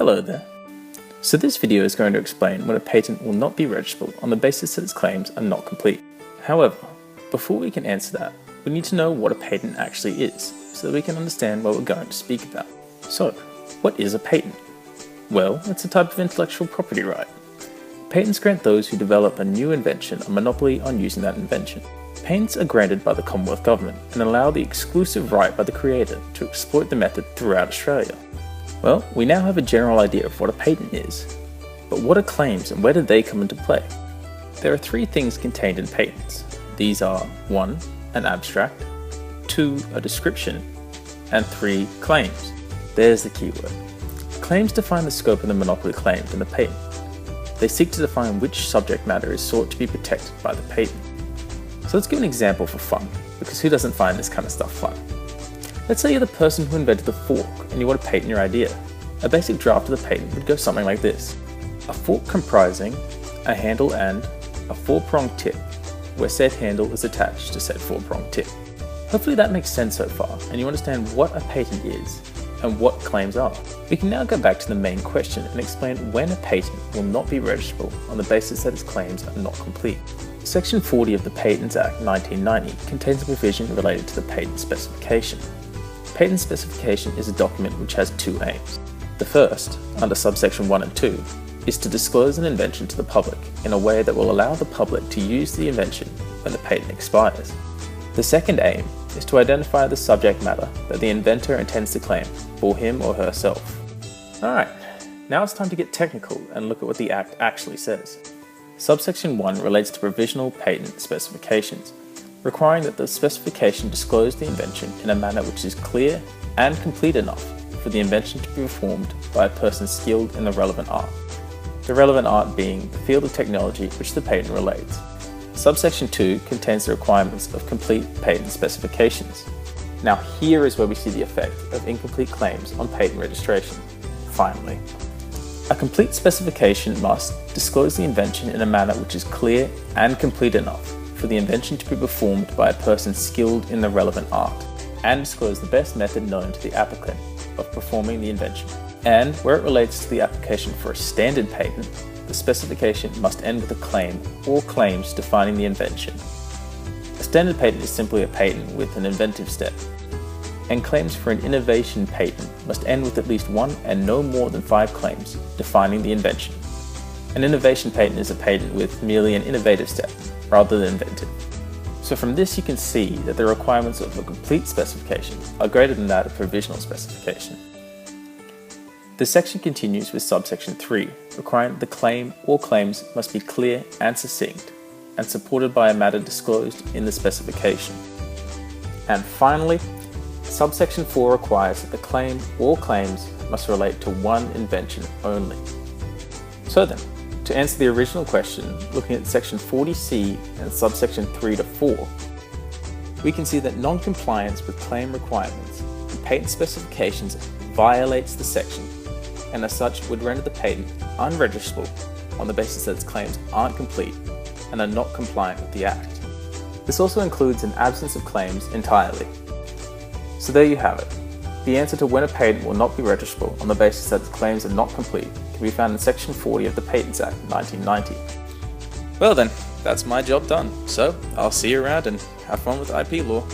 Hello there. So this video is going to explain when a patent will not be registrable on the basis that its claims are not complete. However, before we can answer that, we need to know what a patent actually is, so that we can understand what we're going to speak about. So, what is a patent? Well, it's a type of intellectual property right. Patents grant those who develop a new invention a monopoly on using that invention. Patents are granted by the Commonwealth Government and allow the exclusive right by the creator to exploit the method throughout Australia. Well, we now have a general idea of what a patent is. But what are claims and where do they come into play? There are three things contained in patents. These are 1. An abstract, 2. A description, and 3. Claims. There's the keyword. Claims define the scope of the monopoly claimed in the patent. They seek to define which subject matter is sought to be protected by the patent. So let's give an example for fun, because who doesn't find this kind of stuff fun? Let's say you're the person who invented the fork and you want to patent your idea. A basic draft of the patent would go something like this. A fork comprising a handle and a 4-pronged tip, where said handle is attached to said 4-pronged tip. Hopefully that makes sense so far, and you understand what a patent is and what claims are. We can now go back to the main question and explain when a patent will not be registrable on the basis that its claims are not complete. Section 40 of the Patents Act 1990 contains a provision related to the patent specification. Patent specification is a document which has two aims. The first, under subsection 1 and 2, is to disclose an invention to the public in a way that will allow the public to use the invention when the patent expires. The second aim is to identify the subject matter that the inventor intends to claim for him or herself. Alright, now it's time to get technical and look at what the Act actually says. Subsection 1 relates to provisional patent specifications, requiring that the specification disclose the invention in a manner which is clear and complete enough for the invention to be performed by a person skilled in the relevant art. The relevant art being the field of technology which the patent relates. Subsection 2 contains the requirements of complete patent specifications. Now here is where we see the effect of incomplete claims on patent registration. Finally, a complete specification must disclose the invention in a manner which is clear and complete enough for the invention to be performed by a person skilled in the relevant art, and disclose the best method known to the applicant of performing the invention. And where it relates to the application for a standard patent, the specification must end with a claim or claims defining the invention. A standard patent is simply a patent with an inventive step, and claims for an innovation patent must end with at least 1 and no more than 5 claims defining the invention. An innovation patent is a patent with merely an innovative step, rather than inventive. So from this you can see that the requirements of a complete specification are greater than that of provisional specification. The section continues with subsection 3, requiring that the claim or claims must be clear and succinct, and supported by a matter disclosed in the specification. And finally, subsection 4 requires that the claim or claims must relate to one invention only. So then, to answer the original question, looking at section 40C and subsection 3 to 4, we can see that non-compliance with claim requirements and patent specifications violates the section, and as such would render the patent unregistrable on the basis that its claims aren't complete and are not compliant with the Act. This also includes an absence of claims entirely. So there you have it. The answer to when a patent will not be registrable on the basis that its claims are not complete can be found in section 40 of the Patents Act 1990. Well then, that's my job done, so I'll see you around and have fun with IP law.